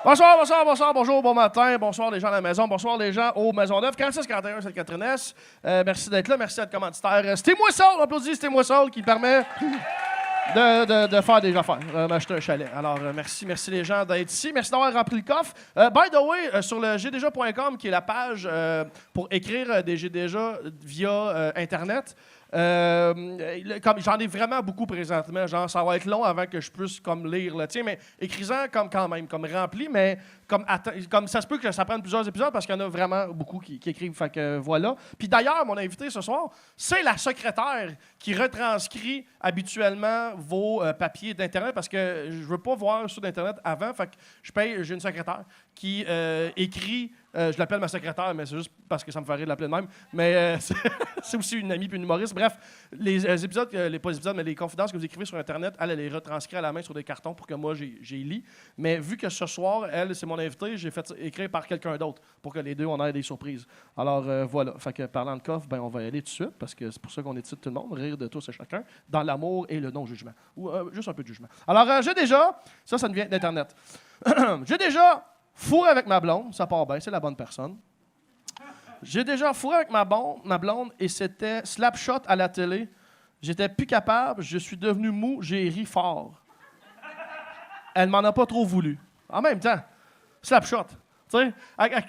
Bonsoir, bonjour, bon matin, bonsoir les gens à la maison, bonsoir les gens aux Maisonneuve, 4641, c'est le Catherine-S. Merci d'être là, merci d'être commanditaire. C'était-moi Saul, applaudis, c'était-moi Saul qui permet de faire des affaires, m'acheter un chalet. Alors, merci les gens d'être ici, merci d'avoir rempli le coffre. By the way, sur le gdja.com, qui est la page pour écrire des GDja via Internet, comme j'en ai vraiment beaucoup présentement, genre ça va être long avant que je puisse comme lire le tien, mais écris-en comme quand même, comme rempli, mais comme ça se peut que ça prenne plusieurs épisodes parce qu'il y en a vraiment beaucoup qui écrivent, fait que voilà. Puis d'ailleurs, mon invité ce soir, c'est la secrétaire qui retranscrit habituellement vos papiers d'Internet parce que je veux pas voir sur d'Internet avant, fait que j'ai une secrétaire qui écrit. Je l'appelle ma secrétaire, mais c'est juste parce que ça me ferait de l'appeler de même. Mais c'est aussi une amie puis une humoriste. Bref, les épisodes, pas les épisodes, mais les confidences que vous écrivez sur Internet, elle les retranscrit à la main sur des cartons pour que moi, j'ai lis. Mais vu que ce soir, elle, c'est mon invité, j'ai fait écrire par quelqu'un d'autre pour que les deux, on ait des surprises. Alors, voilà. Fait que parlant de coffre, ben, on va y aller tout de suite parce que c'est pour ça qu'on est ici tout le monde, rire de tous et chacun, dans l'amour et le non-jugement. Ou juste un peu de jugement. Alors, j'ai déjà, ça nous vient d'Internet. J'ai déjà fourré avec ma blonde, ça part bien, c'est la bonne personne. J'ai déjà fourré avec ma blonde et c'était slapshot à la télé. J'étais plus capable, je suis devenu mou, j'ai ri fort. Elle m'en a pas trop voulu. En même temps, slapshot. T'sais,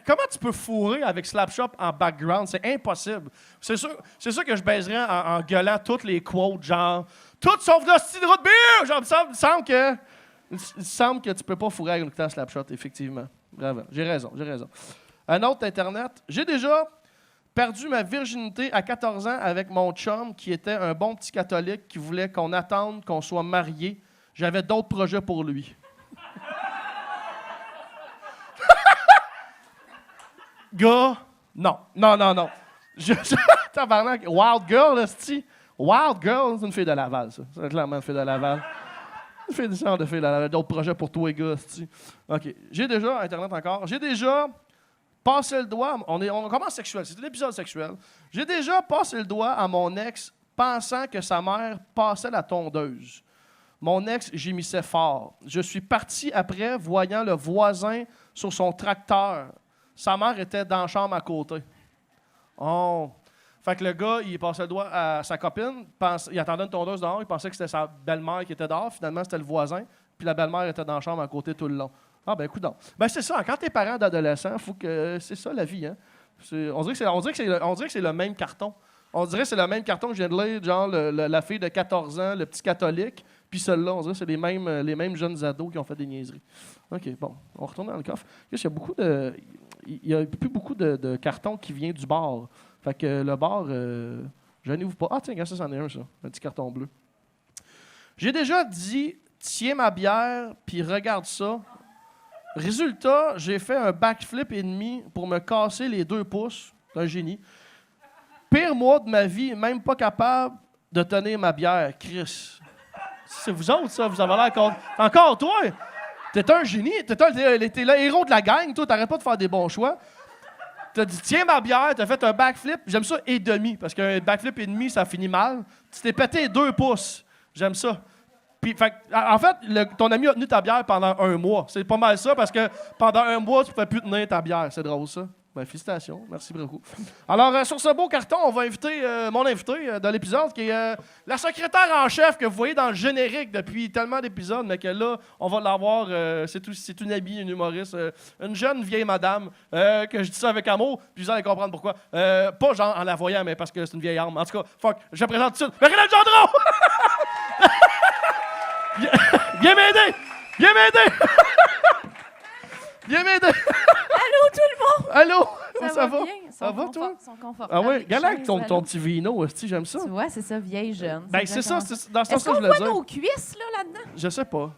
comment tu peux fourrer avec slapshot en background? C'est impossible. C'est sûr que je baiserais en gueulant toutes les quotes, genre « Tout sauf le style de route beer! » Genre, il semble que tu peux pas fourrer avec un slapshot, effectivement. Bravo. J'ai raison. Un autre Internet. J'ai déjà perdu ma virginité à 14 ans avec mon chum qui était un bon petit catholique qui voulait qu'on attende qu'on soit mariés. J'avais d'autres projets pour lui. Gars, non. Tabarnak. Wild Girl, esti. Wild Girl, c'est une fille de Laval, ça. C'est clairement une fille de Laval. Une fille de fille de Laval. D'autres projets pour toi, gars, esti. OK. J'ai déjà, Internet encore, j'ai déjà passé le doigt, on commence sexuel, c'est un épisode sexuel. J'ai déjà passé le doigt à mon ex pensant que sa mère passait la tondeuse. Mon ex gémissait fort. Je suis parti après, voyant le voisin sur son tracteur. Sa mère était dans la chambre à côté. Oh! Fait que le gars, il passait le doigt à sa copine, il attendait une tondeuse dehors, il pensait que c'était sa belle-mère qui était dehors, finalement c'était le voisin, puis la belle-mère était dans la chambre à côté tout le long. Ah ben écoute donc. Ben c'est ça, quand t'es parent d'adolescent, faut que c'est ça la vie, hein. On dirait que c'est le même carton. On dirait que c'est le même carton que je viens de lire, genre la fille de 14 ans, le petit catholique, puis celle-là, on dirait que c'est les mêmes jeunes ados qui ont fait des niaiseries. OK, bon, on retourne dans le coffre. Il y a plus beaucoup de cartons qui viennent du bar. Fait que le bar, gênez-vous pas. Ah tiens, regarde ça, c'en est un, ça. Un petit carton bleu. J'ai déjà dit, tiens ma bière, puis regarde ça. Résultat, j'ai fait un backflip et demi pour me casser les 2 pouces. C'est un génie. Pire mois de ma vie, même pas capable de tenir ma bière. Chris. C'est vous autres, ça. Vous avez l'air encore toi. T'es un génie. T'es le héros de la gang, toi. T'arrêtes pas de faire des bons choix. T'as dit, tiens ma bière, t'as fait un backflip. J'aime ça et demi, parce qu'un backflip et demi, ça finit mal. Tu t'es pété 2 pouces. J'aime ça. Puis, en fait, ton ami a tenu ta bière pendant 1 mois. C'est pas mal ça, parce que pendant 1 mois, tu ne pouvais plus tenir ta bière. C'est drôle, ça. Ben, félicitations. Merci beaucoup. Alors, sur ce beau carton, on va inviter mon invité de l'épisode, qui est la secrétaire en chef que vous voyez dans le générique depuis tellement d'épisodes, mais que là, on va l'avoir. C'est une amie, une humoriste, une jeune vieille madame, que je dis ça avec amour, puis vous allez comprendre pourquoi. Pas genre en la voyant, mais parce que c'est une vieille arme. En tout cas, je la présente tout de suite. Marie-Hélène Gendron! Viens m'aider! Allô, tout le monde! Allô? Ça va bien? Ça va, toi? Ils sont confortables. Ah oui, regarde avec ton petit vino, j'aime ça. Tu vois, c'est ça, vieille jeune. Ben, c'est ça, c'est dans ce Est-ce sens que je qu'on le voit dis. nos cuisses, là-dedans? Je sais pas.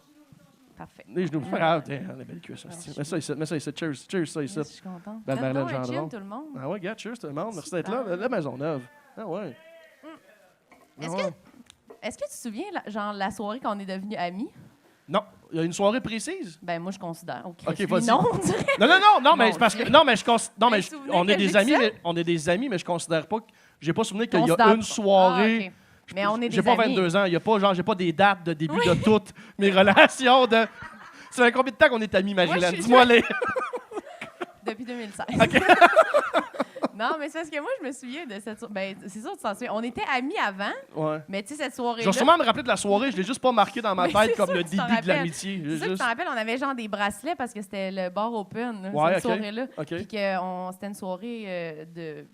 Parfait. Les genoux, c'est pas grave. On a belle cuisse. Mets ça ici. Cheers, ça ici. Je suis contente. Belle Marie-Hélène Gendron. Gendron. Tout le monde. Ah ouais, gars, cheers tout le monde. Merci Super. d'être là. La maison neuve. Ah ouais. Est-ce que tu te souviens, la soirée qu'on est devenus amis? Non, il y a une soirée précise. Ben, moi, je considère. OK, vas-y. Non, on dirait. Non, mais c'est parce que on est souvenir des que amis, j'ai on est des amis, mais je considère pas que j'ai pas souvenir qu'il y a Considère une pas. soirée Mais on est des J'ai pas amis. 22 ans. Il y a pas, genre, j'ai pas des dates de début de toutes mes relations. Ça fait combien de temps qu'on est amis, Marie-Hélène? je suis Dis-moi les. Depuis 2016. OK. Non, mais c'est parce que moi, je me souviens de cette soirée. Ben, c'est sûr, tu t'en souviens. On était amis avant, Ouais. mais tu sais, cette Je soirée-là... vais sûrement me rappeler de la soirée. Je l'ai juste pas marqué dans ma Oui, tête c'est comme sûr le que tu t'en début de rappelles. l'amitié. C'est ça que je t'en rappelle, on avait genre des bracelets parce que c'était le bar open, là, Ouais, cette OK. soirée-là. OK. Puis que c'était une soirée de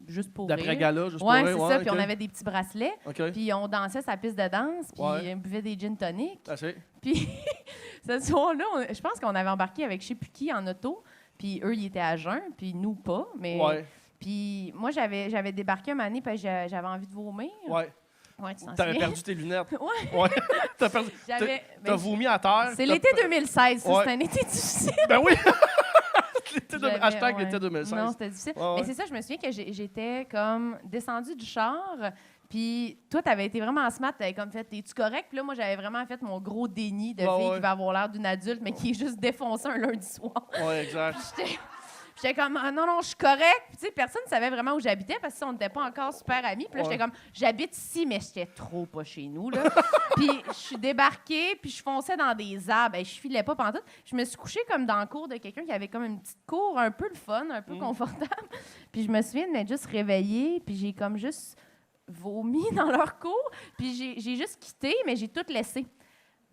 juste pour rire. D'après-gala, juste Ouais, pour c'est rire. ça. Puis on avait des petits bracelets. OK. Puis on dansait sa piste de danse. Puis Ouais. on buvait des gin tonic. Assez. Puis cette soirée-là, je pense qu'on avait embarqué avec je sais plus qui en auto. Puis eux, ils étaient à jeun. Puis nous, pas. Mais... Ouais. Puis moi, j'avais débarqué un moment donné parce que j'avais envie de vomir. Ouais. Ouais, tu t'en T'avais souviens? perdu tes lunettes. Ouais. Ouais. T'as perdu. J'avais- T'as ben, vomi à terre. C'est t'as- l'été 2016, ça. Ouais. C'est un été difficile. Ben oui! Hashtag Ouais. l'été 2016. Non, c'était difficile. Ouais, ouais. Mais c'est ça, je me souviens que j'étais comme descendue du char, puis toi, t'avais été vraiment smart, t'avais comme fait, es-tu correct? Puis là, moi, j'avais vraiment fait mon gros déni de Ouais, fille ouais. qui va avoir l'air d'une adulte, mais qui est juste défoncée un lundi soir. Ouais, exact. J'étais comme, ah, non, je suis correct. Puis, tu sais, personne ne savait vraiment où j'habitais parce qu'on n'était pas encore super amis. Puis là, Ouais. j'étais comme, j'habite ici, mais j'étais trop pas chez nous, là. Puis, je suis débarquée, puis je fonçais dans des arbres. Je filais pas pantoute. Je me suis couchée comme dans le cour de quelqu'un qui avait comme une petite cour un peu le fun, un peu confortable. Puis, je me souviens de m'être juste réveillée, puis j'ai comme juste vomi dans leur cour. Puis, j'ai juste quitté, mais j'ai tout laissé.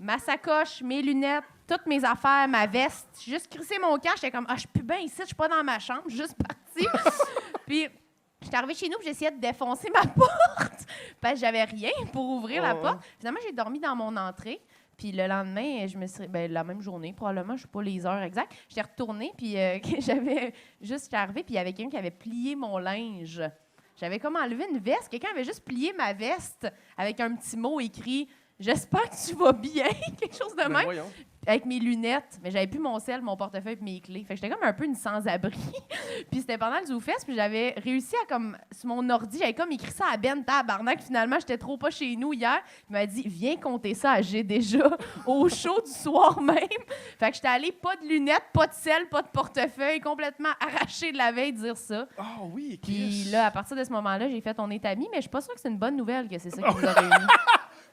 Ma sacoche, mes lunettes, toutes mes affaires, ma veste. J'ai juste crissé mon camp. J'étais comme, ah, je suis plus bien ici, je suis pas dans ma chambre, je suis juste partie. Puis, j'étais arrivée chez nous, puis j'essayais de défoncer ma porte. Parce que j'avais rien pour ouvrir la Ouais. porte. Finalement, j'ai dormi dans mon entrée. Puis le lendemain, je me suis... Ben, la même journée, probablement, je ne sais pas les heures exactes. J'étais retournée, puis j'étais arrivée, puis il y avait quelqu'un qui avait plié mon linge. J'avais comme enlevé une veste. Quelqu'un avait juste plié ma veste avec un petit mot écrit « J'espère que tu vas bien », quelque chose de Ben même. voyons. Avec mes lunettes, mais j'avais plus mon sel, mon portefeuille et mes clés. Fait que j'étais comme un peu une sans-abri. Puis c'était pendant le ZooFest, puis j'avais réussi à comme sur mon ordi, j'avais comme écrit ça à Ben tabarnak. Finalement, j'étais trop pas chez nous hier. Il m'a dit viens compter ça à J'ai déjà au show du soir même. Fait que j'étais allée pas de lunettes, pas de sel, pas de portefeuille, complètement arrachée de la veille dire ça. Ah oui, Puis Chris. là, à partir de ce moment-là, j'ai fait on est amis, mais je suis pas sûre que c'est une bonne nouvelle que c'est ça qui nous a réunis.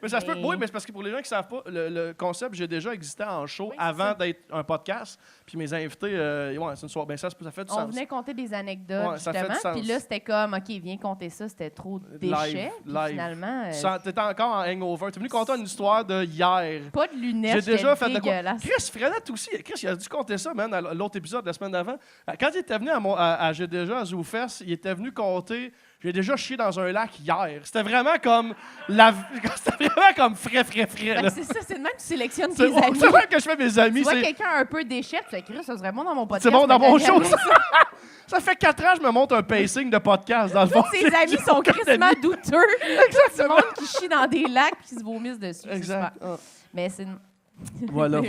Mais ça se peut. Mais- Oui, mais c'est parce que pour les gens qui savent pas, le concept, j'ai déjà existé en show Oui, c'est avant ça. d'être un podcast. Puis mes invités, ouais, c'est une soirée. Ben ça fait du On sens. venait compter des anecdotes, Ouais, ça fait du justement. sens. Puis là, c'était comme, OK, viens compter ça, c'était trop déchets. Puis live. finalement, T'étais encore en hangover. T'es venu compter une histoire de hier. pas de lunettes, J'ai déjà j'étais fait de quoi? dégueulasse. Chris Frenette aussi. Chris, il a dû compter ça, man, à l'autre épisode de la semaine d'avant. Quand il était venu à J'ai déjà à ZooFest, il était venu compter. J'ai déjà chié dans un lac hier. C'était vraiment comme c'était vraiment comme frais. Fait Là. que c'est ça, c'est de même que tu sélectionnes C'est tes amis. c'est vrai que je fais mes amis. Tu vois C'est quelqu'un un peu déchet, tu fais Chris, ça serait bon dans mon podcast. c'est bon dans mais mon t'as show. jamais ça. Ça fait 4 ans que je me monte un pacing de podcast dans le fond. Tes amis sont aucun crissement ami. douteux. Tout le monde qui chie dans des lacs puis qui se vomissent dessus. c'est Exact. super. Mais c'est... Voilà.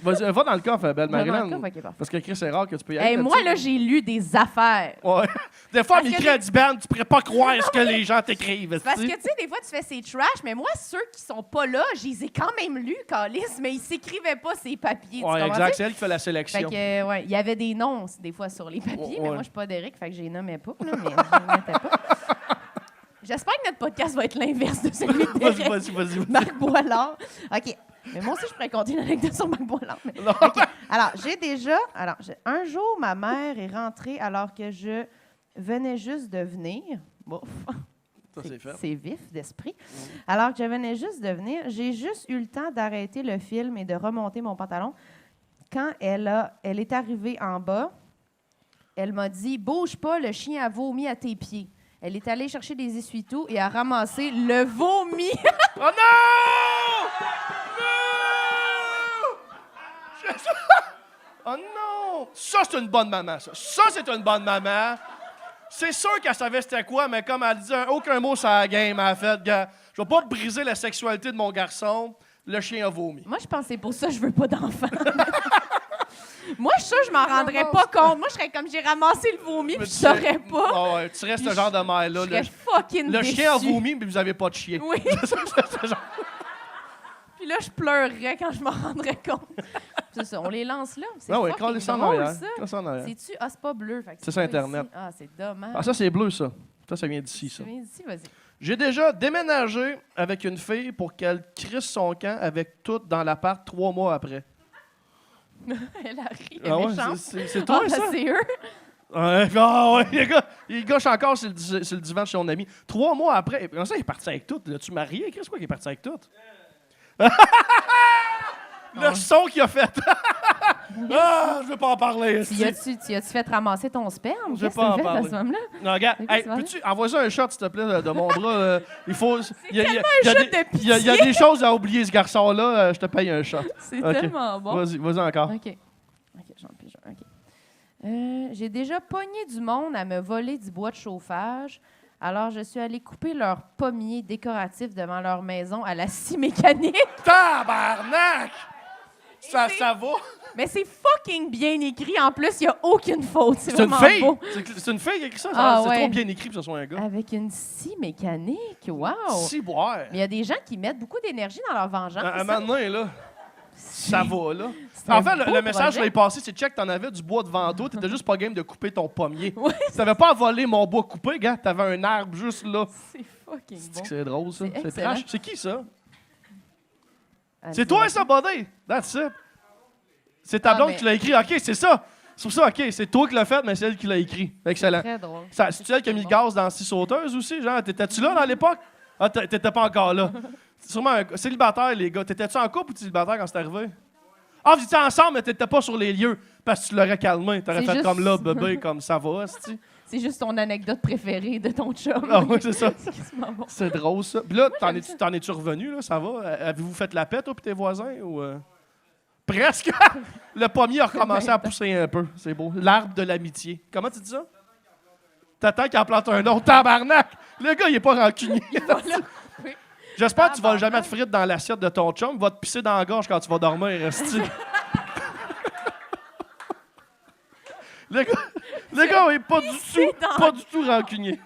Vas-y, va dans le coffre, belle Va dans le Marilyn. coffre, ok, parfait. Parce que Chris, c'est rare que tu peux y aller. Hey, moi, là, j'ai lu des affaires. Ouais. Des fois, Parce on que écrit à Diban, tu pourrais pas croire ce que les gens t'écrivent. Parce que, esti. tu sais, des fois, tu fais ces trash, mais moi, ceux qui sont pas là, je les ai quand même lus, Calice, mais ils s'écrivaient pas ces papiers. tu Ouais, comprends? exact. C'est elle qui fait la Fait sélection. que, ouais, il y avait des noms, des fois, sur les papiers, Ouais. mais moi, je suis pas d'Éric, fait que je les nommais pas, là, mais je les mettais pas. J'espère que notre podcast va être l'inverse de celui de Derek. Vas-y. Marc Boilard. OK. Mais moi aussi, je pourrais compter une anecdote sur Marc Boilard. Mais... Non. OK. Alors, un jour, ma mère est rentrée alors que je venais juste de venir. Bouf. Ça, c'est fait. C'est vif d'esprit. Alors que je venais juste de venir, j'ai juste eu le temps d'arrêter le film et de remonter mon pantalon. Quand elle est arrivée en bas, elle m'a dit « Bouge pas, le chien a vomi à tes pieds. » Elle est allée chercher des essuie-tout et a ramassé le vomi. Oh non! Non! Oh non! Ça, c'est une bonne maman, ça. Ça, c'est une bonne maman. C'est sûr qu'elle savait c'était quoi, mais comme elle disait aucun mot sur la game, elle a fait, gars, je vais pas te briser la sexualité de mon garçon. Le chien a vomi. Moi, je pense que c'est pour ça que je veux pas d'enfant. Moi, je suis sûre que je m'en rendrais pas compte. Moi, je serais comme j'ai ramassé le vomi puis je saurais pas. Ah ouais, tu restes ce genre de mère-là. Je serais fucking Le déçue. chien a vomi, mais vous avez pas de chien. Oui. C'est genre- Puis là, je pleurerais quand je m'en rendrais compte. C'est ça, on les lance là. C'est Ah ouais, fucking colle ça en drôle, arrière. ça. Colle ça en arrière. C'est-tu... Ah, c'est pas bleu. Fait que C'est sur pas Internet. ici. Ah, c'est dommage. Ah, ça, c'est bleu, ça. Ça vient d'ici, ça. Tu viens d'ici, vas-y. J'ai déjà déménagé avec une fille pour qu'elle crisse son camp avec tout dans l'appart 3 mois après. Elle arrive, Ah ouais, méchante. c'est toi, Ah, ça? c'est eux. Ouais, ah ouais, les gars, il gauche encore sur le divan de chez mon ami. 3 mois après, comment ça, il est parti avec tout? L'as-tu marié? Qu'est-ce qu'il est parti avec tout? Le son qu'il a fait! Ah, je veux pas en parler. Tu as-tu fait ramasser ton sperme? Je veux Qu'est-ce pas en que tu fais à parler. ce moment-là? Non, regarde, Mais hey, qu'est-ce que peux-tu envoyer un shot, s'il te plaît, de mon bras? Il faut. Il y a shot des- de il y a des choses à oublier, ce garçon-là. Je te paye un shot. C'est Ok. tellement bon. Vas-y encore. OK. J'en pige un. OK. J'ai déjà pogné du monde à me voler du bois de chauffage. Alors, je suis allée couper leurs pommiers décoratifs devant leur maison à la scie mécanique. Tabarnak! Ça va? Mais c'est fucking bien écrit. En plus, il n'y a aucune faute. C'est C'est une vraiment fille! beau. C'est une fille qui a écrit ça? Ah, C'est ouais. trop bien écrit pour que ce soit un gars. Avec une scie mécanique. Wow! Si boire. Mais il y a des gens qui mettent beaucoup d'énergie dans leur vengeance. Un moment donné, là, ça va, là. C'est En un fait, beau le message que je projet. l'ai passé, c'est check, t'en avais du bois devant toi, t'étais juste pas game de couper ton pommier. Ouais, Tu t'avais pas à voler mon bois coupé, gars, t'avais un arbre juste là. c'est fucking C'est bon. que c'est drôle, ça. C'est C'est excellent. trash. C'est qui, ça? Ah, C'est toi, ça, buddy? That's it. C'est ta Ah, blonde mais- qui l'a écrit. OK, c'est ça. C'est pour ça, OK, c'est toi qui l'as fait, mais c'est elle qui l'a écrit. Excellent. Très drôle. C'est elle qui a mis le gaz dans 6 sauteuses aussi, genre? T'étais-tu là dans l'époque? Ah, t'étais pas encore là. C'est sûrement un célibataire, les gars. T'étais-tu en couple ou célibataire quand c'est arrivé? Ah, vous étiez ensemble, mais t'étais pas sur les lieux parce que tu l'aurais calmé. T'aurais C'est fait juste- comme là, bébé, comme ça va, esti. C'est juste ton anecdote préférée de ton chum. Ah oui, c'est ça. C'est quasiment bon. C'est drôle, ça. Puis là, j'aime ça. t'en es-tu revenu, là? Ça va? Avez-vous fait la pète, toi, pis tes voisins? Ou Presque! Le pommier a recommencé à pousser un peu. C'est beau. L'arbre de l'amitié. Comment tu dis ça? T'attends qu'il en plante un autre. Tabarnak! Le gars, il est pas rancunier. Voilà. Oui. J'espère que tu vas Tabarnak. jamais te frites dans l'assiette de ton chum. Il va te pisser dans la gorge quand tu vas dormir, esti. Le gars, il est Pisser dans- pas du tout rancunier.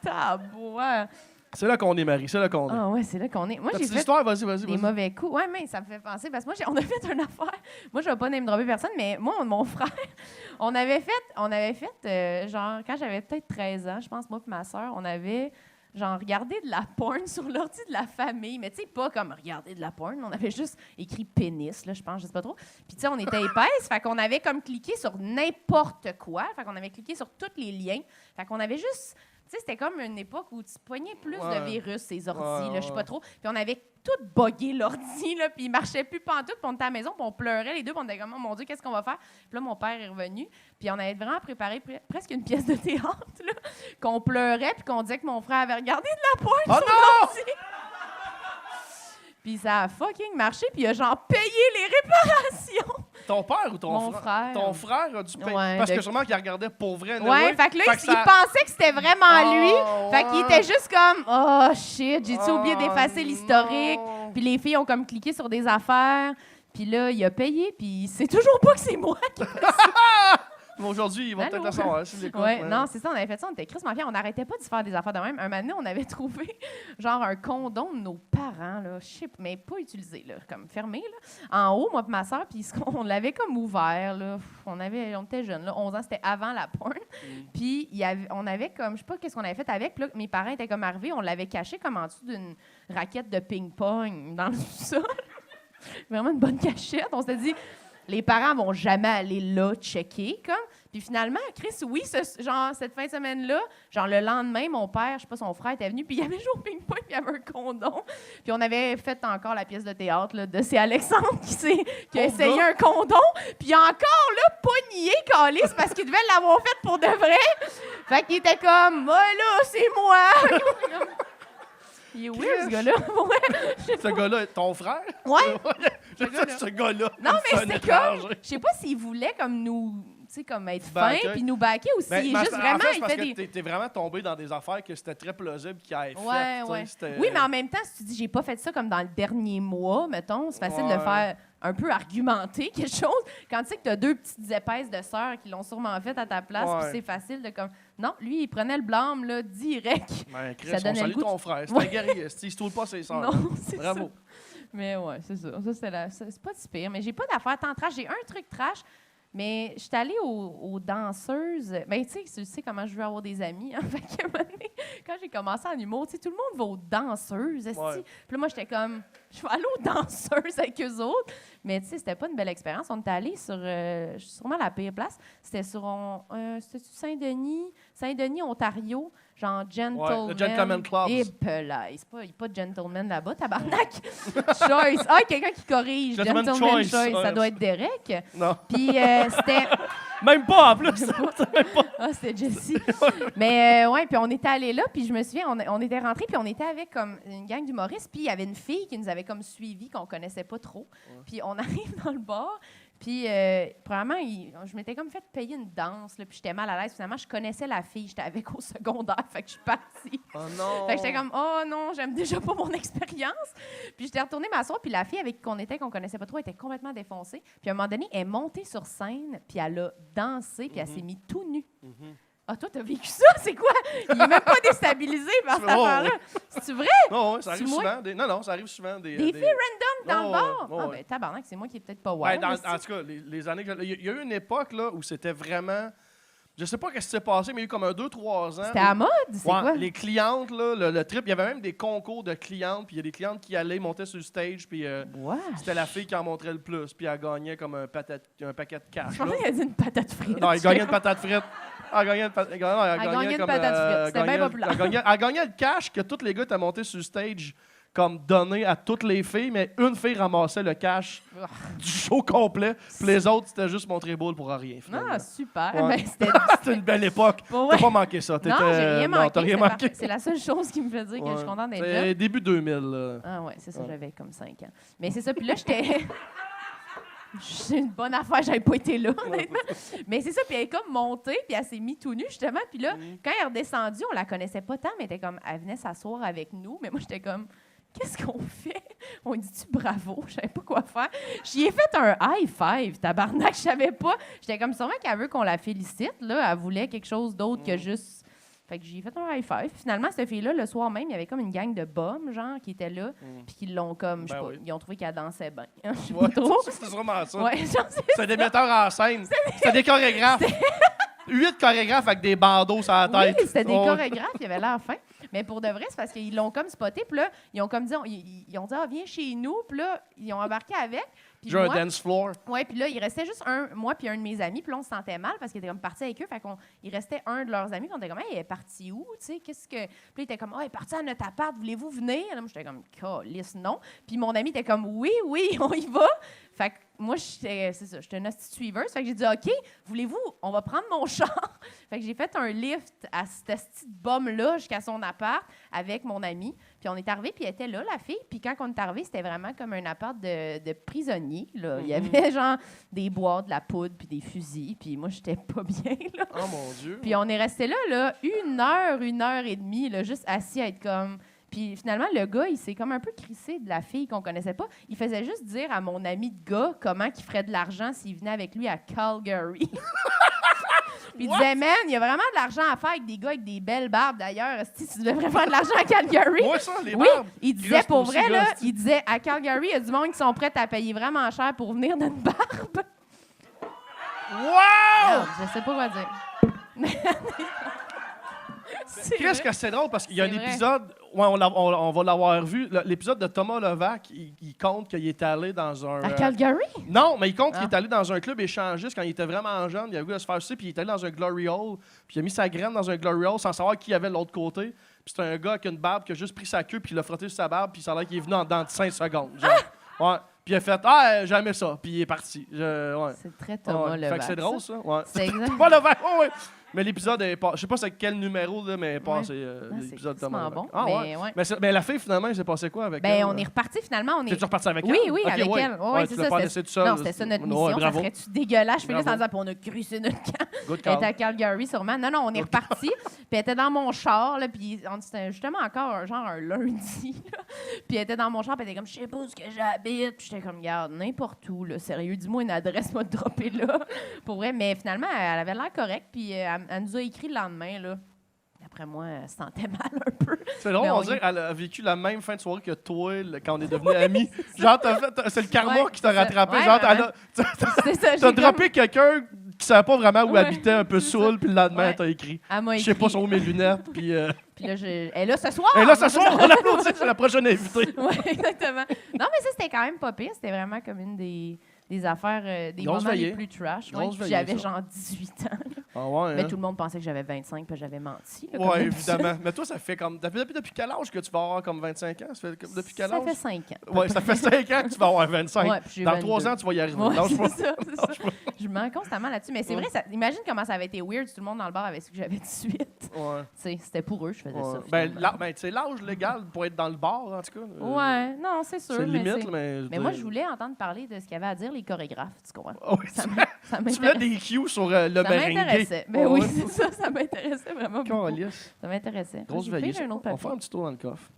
Tabouin. C'est là qu'on est, Marie. C'est là qu'on est. Ah ouais, c'est là qu'on est. Moi, T'as-tu j'ai fait l'histoire? Vas-y. des mauvais coups. Ouais, mais ça me fait penser parce que moi, on a fait une affaire. Moi, je vais pas name dropper personne, mais moi, mon frère, on avait fait genre, quand j'avais peut-être 13 ans, je pense, moi et ma soeur, on avait genre regardé de la porn sur l'ordi de la famille, mais tu sais, pas comme regarder de la porn, on avait juste écrit pénis, là, je pense, je sais pas trop. Puis tu sais, on était épaisse, fait qu'on avait comme cliqué sur n'importe quoi, fait qu'on avait cliqué sur tous les liens, fait qu'on avait juste... Tu sais, c'était comme une époque où tu poignais plus Ouais. de virus, ces ordis, Ouais, là, je sais ouais. pas trop. Puis on avait tout buggé l'ordi, là, puis il marchait plus pantoute, puis on était à la maison, puis on pleurait les deux, puis on était comme, oh mon Dieu, qu'est-ce qu'on va faire? Puis là, mon père est revenu, puis on avait vraiment préparé presque une pièce de théâtre, là, qu'on pleurait, puis qu'on disait que mon frère avait regardé de la porn Oh sur non! l'ordi. Puis ça a fucking marché, puis il a genre payé les réparations. Ton père ou ton Mon frère. Ton frère a dû payer. Ouais, Parce de- que sûrement qu'il regardait pour vrai. Ouais, fait que là, il ça- pensait que c'était vraiment lui. Oh, Fait qu'il ouais. était juste comme, oh shit, j'ai-tu Oh, oublié d'effacer l'historique? non. Puis les filles ont comme cliqué sur des affaires. Puis là, il a payé, puis c'est toujours pas que c'est moi qui Mais aujourd'hui, ils vont Allô? peut-être le savoir. s'ils l'écoutent, Ouais, non, c'est ça, on avait fait ça, on était crissement fiers. On n'arrêtait pas de se faire des affaires de même. Un moment donné, on avait trouvé genre un condom de nos parents, là, je sais pas, mais pas utilisé, là, comme fermé, là, en haut, moi et ma soeur, puis on l'avait comme ouvert, là. On était jeunes, là, 11 ans, c'était avant la porn. Puis on avait comme, je sais pas qu'est-ce qu'on avait fait avec, puis là, mes parents étaient comme arrivés, on l'avait caché comme en dessous d'une raquette de ping-pong dans le sous-sol. Vraiment une bonne cachette. On s'était dit, les parents vont jamais aller là checker, comme. Puis finalement, Chris, oui, genre, cette fin de semaine-là, genre le lendemain, mon père, je sais pas, son frère était venu, puis il y avait joué au ping-pong, puis il y avait un condom. Puis on avait fait encore la pièce de théâtre là, de c'est Alexandre qui a essayé gars. un condom, puis encore là, pas nié, calice, parce qu'il devait l'avoir fait pour de vrai. Fait qu'il était comme, bah là, c'est moi. Il est weird, ce gars-là. Ouais. Ce gars-là, ton frère? Ouais. Je sais, ce gars-là. Non, c'est mais un c'est étranger. comme, je sais pas s'il voulait comme nous, tu sais, comme être fin Backer. puis nous backer ou s'il Ben, est mais juste en vraiment, fait, c'est il parce fait que des... t'es vraiment tombé dans des affaires que c'était très plausible qu'il ait fait. Ouais, tu sais, ouais. c'était- Oui, mais en même temps, si tu dis j'ai pas fait ça comme dans le dernier mois, mettons, c'est facile de Ouais. faire un peu argumenter quelque chose quand tu sais que tu as deux petites épaisses de sœurs qui l'ont sûrement fait à ta place, Ouais. puis c'est facile de comme non, lui il prenait le blâme là direct. Ben, Chris, Ça on donnait le salue goût ton de- frère. C'est Ouais. un guerrier. Il se tourne pas ses sœurs. Non, c'est ça. Bravo. Mais ouais, c'est ça. Ça c'est pas si pire, mais j'ai pas d'affaires tant trash, j'ai un truc trash. Mais je suis allée aux danseuses. Ben, tu sais comment je veux avoir des amis. Hein? Fait qu'à un moment donné, quand j'ai commencé en humour, tu sais, tout le monde va aux danseuses. Ouais. Puis là, moi, j'étais comme, je vais aller aux danseuses avec eux autres. Mais tu sais, c'était pas une belle expérience. On était allés sur, sûrement la pire place. C'était sur, c'était Saint-Denis, Ontario. Genre Gentleman. Ouais, le Gentleman Club. Et là, c'est pas de Gentleman là-bas, tabarnak. Choice. Ah, quelqu'un qui corrige. Gentleman Choice. Choice. Ça doit être Derek. Non. Puis c'était... Même pas, en plus. Ah, c'était Jessie. Mais ouais, puis on était allés là, puis je me souviens, on était rentrés, puis on était avec comme une gang d'humoristes, puis il y avait une fille qui nous avait comme suivis, qu'on connaissait pas trop. Ouais. Puis on arrive dans le bar, puis probablement, je m'étais comme fait payer une danse, là, puis j'étais mal à l'aise. Finalement, je connaissais la fille, j'étais avec au secondaire, fait que je suis partie. Oh non! Fait que j'étais comme, oh non, j'aime déjà pas mon expérience. Puis j'étais retournée m'asseoir, puis la fille avec qui qu'on connaissait pas trop, était complètement défoncée. Puis à un moment donné, elle est montée sur scène, puis elle a dansé, puis elle s'est mise tout nue. Ah, toi, t'as vécu ça? C'est quoi? Il est même pas déstabilisé par cette affaire-là. C'est-tu vrai? Non, ça arrive souvent. Non, ça arrive souvent. Des filles random dans le bar? Ah, ben, tabarnak, c'est moi qui est peut-être pas wow. En tout cas, les années... Il y a eu une époque là, où c'était vraiment... Je sais pas ce qui s'est passé, mais il y a eu comme 2-3 ans. C'était à mode? C'est quoi? Les clientes, là, le trip, il y avait même des concours de clientes, puis il y a des clientes qui allaient, montaient sur le stage, puis c'était la fille qui en montrait le plus, puis elle gagnait comme un paquet de cash. Je pensais qu'elle dit une patate frite. Non, elle gagnait une patate frite. Elle gagnait une patate frite. C'était bien populaire. Elle gagnait le cash que tous les gars étaient montés sur le stage comme donné à toutes les filles, mais une fille ramassait le cash du show complet, puis les autres, c'était juste montrer boule pour rien, finalement. Ah, super. Ouais. Ben, c'était une belle époque. Ouais. T'as pas manqué ça. Non, j'ai rien manqué. T'as rien manqué. C'est la seule chose qui me fait dire que je suis contente d'être là. C'est début 2000. Là. Ah ouais, c'est ça, j'avais comme 5 ans. Mais c'est ça, puis là, j'étais... C'est une bonne affaire, j'avais pas été là, honnêtement. Mais c'est ça, puis elle est comme montée, puis elle s'est mise tout nue, justement. Puis là, quand elle est redescendue, on la connaissait pas tant, mais elle venait s'asseoir avec nous. Mais moi, j'étais comme... Qu'est-ce qu'on fait? On dit-tu bravo? Je savais pas quoi faire. J'y ai fait un high five, tabarnak, je savais pas. J'étais comme sûrement qu'elle veut qu'on la félicite, là. Elle voulait quelque chose d'autre que juste... Fait que j'ai fait un high five. Finalement, cette fille-là, le soir même, il y avait comme une gang de bums, genre, qui étaient là, puis qui l'ont comme, je sais pas, ils ont trouvé qu'elle dansait bien. Je sais pas trop. C'est vraiment ça. Ouais, c'est des metteurs en scène. C'est des chorégraphes. 8 chorégraphes avec des bandeaux sur la tête. Oui, c'était des chorégraphes, il y avait l'air fin. Mais pour de vrai, c'est parce qu'ils l'ont comme spoté, puis là, ils ont comme dit, ils ont dit, ah, viens chez nous, puis là, ils ont embarqué avec. J'ai un dance floor. Oui, puis là, il restait juste moi puis un de mes amis, puis là, on se sentait mal parce qu'il était comme parti avec eux, fait qu'il restait un de leurs amis, puis on était comme, hey, elle est partie où, tu sais, qu'est-ce que... Puis là, il était comme, oh, elle est partie à notre appart, voulez-vous venir? Là, moi, j'étais comme, calisse, non. Puis mon ami était comme, oui, on y va. Fait que moi, c'est ça, j'étais une hostie suiveuse, fait que j'ai dit, OK, voulez-vous, on va prendre mon char. Fait que j'ai fait un lift à cette petite bombe-là jusqu'à son appart avec mon ami, puis on est arrivé, puis elle était là, la fille, puis quand on est arrivé, c'était vraiment comme un appart de prisonnier. Là. Il y avait genre des boîtes, de la poudre, puis des fusils. Puis moi, j'étais pas bien. Là. Oh mon Dieu! Puis on est resté là, 1 heure et demie, là, juste assis à être comme... Puis finalement, le gars, il s'est comme un peu crissé de la fille qu'on connaissait pas. Il faisait juste dire à mon ami de gars comment il ferait de l'argent s'il venait avec lui à Calgary. Puis il disait, man, il y a vraiment de l'argent à faire avec des gars avec des belles barbes, d'ailleurs. Si tu devrais faire de l'argent à Calgary. Ouais, ça, les oui, barbes. il disait, pour vrai, là, il disait, à Calgary, il y a du monde qui sont prêts à payer vraiment cher pour venir d'une barbe. Wow! Non, je sais pas quoi dire. Qu'est-ce que c'est drôle, parce qu'il y a un épisode, on va l'avoir vu, l'épisode de Thomas Levac, il compte qu'il est allé dans un... À Calgary? Non, mais il compte qu'il est allé dans un club échangiste quand il était vraiment jeune, il a voulu se faire ça, puis il est allé dans un glory hole, puis il a mis sa graine dans un glory hole sans savoir qui y avait de l'autre côté. Puis c'est un gars avec une barbe qui a juste pris sa queue, puis il l'a frotté sur sa barbe, puis ça a l'air qu'il est venu en dedans de 5 secondes. Genre. Ouais. Puis il a fait « Ah, j'aimais ça », puis il est parti. Ouais. C'est très Thomas Levac. Fait que c'est drôle, ça. Ouais. C'est exact. Thomas Levac, ouais. Mais l'épisode est pas... Je sais pas c'est quel numéro, là, mais passé l'épisode de Thomas Levac. Bon, ah, ouais. Mais la fille, finalement, il s'est passé quoi avec elle? On est reparti, finalement. T'es-tu reparti avec elle? Oui, okay, avec elle. Ouais, c'est tu l'as pas laissé tout seul. Non, c'était ça notre mission. Ça serait-tu dégueulasse? Je fais juste en disant, puis on a crissé notre camp. Elle était à Calgary, sûrement. Non, on est reparti. Puis elle était dans mon char, là, puis c'était justement encore un lundi. Là. Puis elle était dans mon char, puis elle était comme, je sais pas où j'habite. Puis j'étais comme, regarde, n'importe où, là, sérieux, dis-moi une adresse, moi, de dropper là. Pour vrai. Mais finalement, elle avait l'air correcte, puis elle nous a écrit le lendemain, là. d'après moi, elle se sentait mal un peu. C'est drôle, Mais on on dirait qu'elle a vécu la même fin de soirée que toi quand on est devenus amis. Genre, c'est le karma qui t'a rattrapé. Ouais, genre, ouais. C'est ça, t'as droppé quelqu'un qui savait pas vraiment où Ouais, habitait, un peu c'est saoul, ça. puis le lendemain, Ouais. elle t'a écrit. Elle m'a Je sais pas, écrit. sont où mes lunettes, puis... Puis là, elle est là ce soir! Et là, ce soir, on applaudit, c'est la prochaine invitée. Oui, exactement. Non, mais ça, c'était quand même pas pire. C'était vraiment comme une des affaires, des Grosse moments veillée. les plus trash. Grosse Puis veillée, j'avais ça. genre 18 ans. Ah ouais, Mais hein? tout le monde pensait que j'avais 25 puis j'avais menti. là, comme Ouais, d'habitude. évidemment. Mais toi, ça fait comme... Depuis quel âge que tu vas avoir comme 25 ans? Ça fait depuis quel Ça âge? fait 5 ans. Ouais, ça fait 5 ans que tu vas avoir 25. Ouais, puis j'ai Dans 22. 3 ans, tu vas y arriver. Ouais, Lâche c'est pas. ça, c'est ça. Je mens constamment là-dessus. Mais c'est Ouais. vrai, imagine comment ça avait été weird si tout le monde dans le bar avait su que j'avais 18. Tu Ouais. sais, c'était pour eux, je faisais Ouais. ça. Ben, finalement. tu sais, l'âge légal pour être dans le bar, en tout cas. Ouais, non, c'est sûr. C'est mais limite, c'est- mais... Mais moi, je voulais entendre parler de ce qu'il y avait à dire les chorégraphes, tu comprends? Ah oui, Ça tu voulais m'intéressait. des cues sur le Ça merengue. m'intéressait. Ben Ouais, oui, ouais. c'est ça, ça m'intéressait vraiment beaucoup. Calisse. Ça m'intéressait. Grosse J'ai veillée. pris un autre On va papier. faire un petit tour dans le coffre.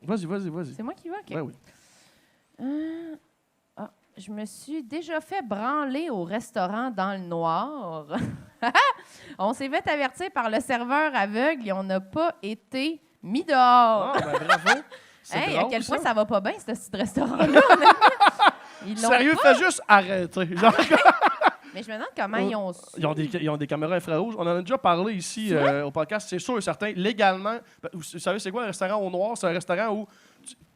Vas-y. C'est moi qui vais, OK. Ben oui. Je me suis déjà fait branler au restaurant dans le noir. On s'est fait avertir par le serveur aveugle et on n'a pas été mis dehors. Ah, ben bravo. C'est Hey, à drôle, quel point ça. ça va pas bien, ce petit restaurant-là. honnêtement. Ils l'ont Sérieux, pas. fais juste arrêter. Genre, Mais je me demande comment ils ont su. ils ont des caméras infrarouges. On en a déjà parlé ici au podcast. C'est sûr et certain, légalement. Vous savez, c'est quoi un restaurant au noir? C'est un restaurant où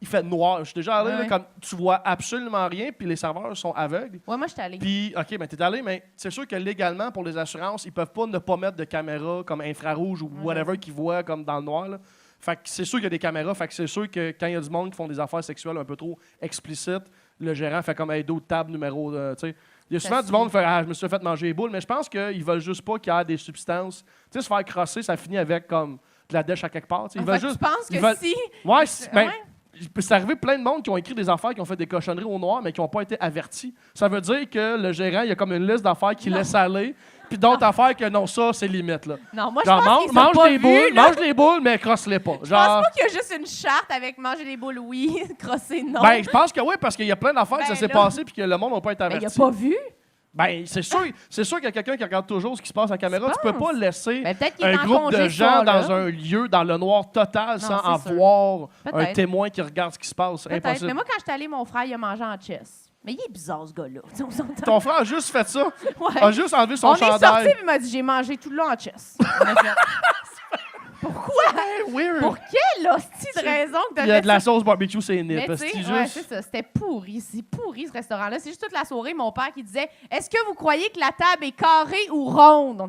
il fait noir. Je suis déjà allé, Ouais, là, ouais. comme tu vois absolument rien, puis les serveurs sont aveugles. Ouais, moi, je suis allée. Puis, OK, ben t'es allé, mais c'est sûr que légalement, pour les assurances, ils peuvent pas ne pas mettre de caméra comme infrarouge ou whatever qu'ils voient comme dans le noir. Là. Fait que c'est sûr qu'il y a des caméras. Fait que c'est sûr que quand il y a du monde qui font des affaires sexuelles un peu trop explicites, le gérant fait comme hey, d'autres tables numéro. Tu sais. Il y a souvent Ça du monde qui fait je me suis fait manger les boules, mais je pense qu'ils veulent juste pas qu'il y ait des substances. Tu sais, se faire crosser, ça finit avec comme de la dèche à quelque part. Tu sais. Ils Fait veulent que juste. tu penses ils que veulent- si. Ouais, ben, Ouais. c'est arrivé plein de monde qui ont écrit des affaires, qui ont fait des cochonneries au noir, mais qui n'ont pas été avertis. Ça veut dire que le gérant, il y a comme une liste d'affaires qu'il Non. laisse aller, puis d'autres affaires que non, ça, c'est limite. Là. Non, moi, je Genre, pense qu'ils mange sont pas les vus, boules, là. mange les boules, mais crosse-les pas. Je Genre, pense pas qu'il y a juste une charte avec manger les boules, oui, crosser, non. ben, je pense que oui, parce qu'il y a plein d'affaires que ça Ben s'est là. passé puis que le monde n'a pas été Ben, il averti. a pas vu. Ben, c'est sûr qu'il y a quelqu'un qui regarde toujours ce qui se passe à la caméra. Tu peux penses? pas laisser Ben, peut-être qu'il est un en groupe congé de ce gens soir-là. dans un lieu, dans le noir total, sans c'est sûr. avoir un Peut-être. témoin qui regarde ce qui se passe. Peut-être. Impossible. Mais moi, quand j'étais allée, mon frère, il a mangé en chess. Mais il est bizarre, ce gars-là. On s'entend. Ton frère a juste fait ça. Ouais. A juste enlevé son On est sorti chandail. puis il m'a dit j'ai mangé tout le long en chess. On a fait, pourquoi? Weird. Pour quelle hostie de raison que t'as Il y a fait de la ça? sauce barbecue, c'est Mais nip. tu C'est sais, juste... ouais, c'est ça. C'était pourri. C'est pourri, ce restaurant-là. C'est juste toute la soirée, mon père qui disait est-ce que vous croyez que la table est carrée ou ronde?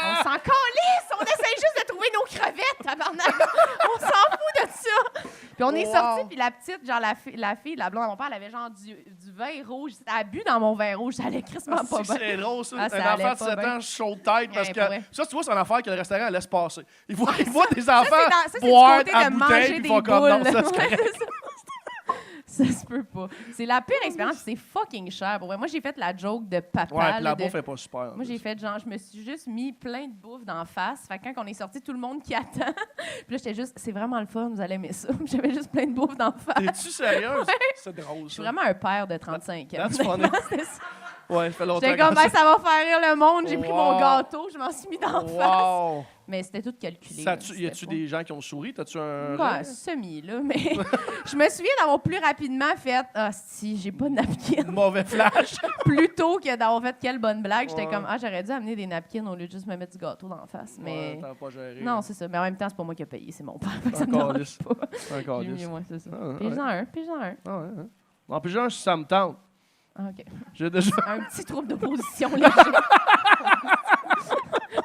On s'en calisse! On essaye juste de trouver nos crevettes, tabarnak! On s'en fout de ça! Puis on est Wow. sortis, puis la petite, genre la fille, la blonde à mon père, elle avait genre du vin rouge. Elle a bu dans mon vin rouge. Ça allait crissement Ah, pas bien. c'est drôle, ça. Ah, ça un allait enfant de pas 7 bien. ans chaud de tête parce Ouais, que pour vrai. ça, tu vois, c'est une affaire que le restaurant laisse passer. Il voit des enfants Ça, c'est du boire côté à de bouteille manger puis ils des font comme non, boules. ça, c'est Ouais, correct. c'est ça. Ça se peut pas. C'est la pire expérience, puis c'est fucking cher. Pour vrai. Moi, j'ai fait la joke de papa. Ouais, puis là, la de- bouffe est pas super. Moi, j'ai fait genre, je me suis juste mis plein de bouffe d'en face. Fait que quand on est sorti, tout le monde qui attend. Puis là, j'étais juste, c'est vraiment le fun, vous allez aimer ça. Puis j'avais juste plein de bouffe d'en face. T'es-tu sérieuse? C'est drôle, Je suis ça. vraiment un père de 35 ans. That's funny. Honnêtement, c'était ça. Ouais, ça fait longtemps. J'étais comme, que ben, ça va faire rire le monde. J'ai pris mon Wow. gâteau, je m'en suis mis d'en face. Wow! Mais c'était tout calculé. Ça là, y a-tu c'était des gens qui ont souri? T'as-tu un. pas- rire? Ouais, semi, là. Mais je me souviens d'avoir plus rapidement fait, ah, si, j'ai pas de napkin. Mauvais flash. Plutôt que d'avoir fait quelle bonne blague. J'étais Ouais. comme, ah, j'aurais dû amener des napkins au lieu de juste me mettre du gâteau d'en face. Mais. Ouais, t'as pas géré. Non, c'est ça. Mais en même temps, c'est pas moi qui ai payé, c'est mon père. Fait que ça me Encore dérange pas. Encore J'ai mis, ouais, c'est ça. Ah, ouais. Pige-en un, pige-en un. Ah ouais, hein. En plus, genre, ça me tente. Ah, OK. J'ai déjà. Un petit trouble d'opposition léger.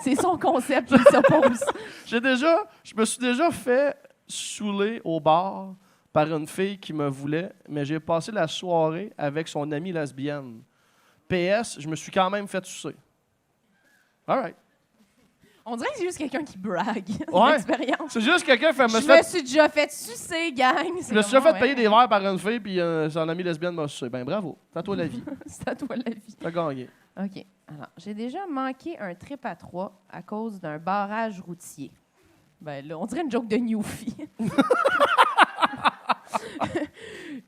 C'est son concept qui s'oppose. Je me suis déjà fait saouler au bar par une fille qui me voulait, mais j'ai passé la soirée avec son amie lesbienne. PS, je me suis quand même fait sucer. All right. On dirait que c'est juste quelqu'un qui brague. Ouais. L'expérience. C'est juste quelqu'un qui Je me suis déjà fait sucer, gang. Je me suis déjà fait payer des verres par une fille, puis son amie lesbienne m'a sucé. Ben bravo, c'est à toi la vie. C'est à toi la vie. T'as gagné. OK. Alors, j'ai déjà manqué un trip à 3 à cause d'un barrage routier. Ben là, on dirait une joke de Newfie.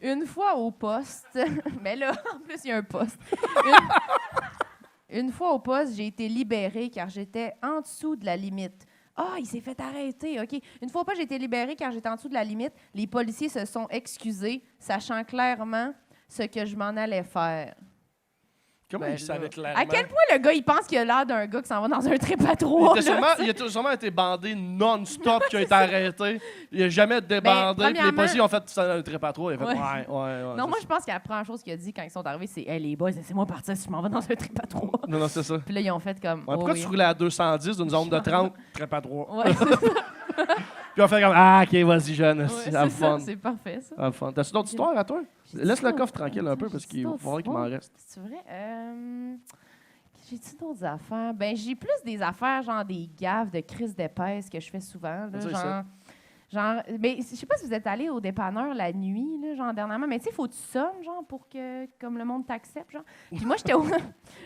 Une fois au poste, mais là, en plus, il y a un poste. Une fois au poste, j'ai été libérée car j'étais en dessous de la limite. Ah, il s'est fait arrêter, OK. Une fois au poste, j'ai été libérée car j'étais en dessous de la limite. Les policiers se sont excusés, sachant clairement ce que je m'en allais faire. Comment il savait clairement? À quel point le gars, il pense qu'il a l'air d'un gars qui s'en va dans un trip à trois? Il a sûrement été bandé non-stop, qui a été arrêté. Il n'a jamais débandé. Puis les policiers ont fait ça dans un trip à trois. Il a fait ouais. Non, moi, je pense que la première chose qu'il a dit quand ils sont arrivés, c'est hey, les boys, laissez-moi partir si je m'en vais dans un trip à trois. Non, c'est ça. Puis là, ils ont fait comme. Pourquoi tu roulais à 210 d'une zone de 30? Trip à trois. Ouais, c'est ça. Puis on fait comme OK, vas-y, jeune. Ouais, c'est parfait, ça. Have fun. T'as-tu d'autres histoires à toi? Laisse le coffre tranquille un peu parce qu'il va falloir qu'il m'en reste. C'est vrai? J'ai-tu d'autres affaires? Ben, j'ai plus des affaires, genre des gaffes de crise d'épaisse que je fais souvent. Là, genre, mais je sais pas si vous êtes allé au dépanneur la nuit, là, genre dernièrement, mais tu sais, faut que tu sonnes, genre, pour que, comme le monde t'accepte, genre. Puis moi, j'étais au...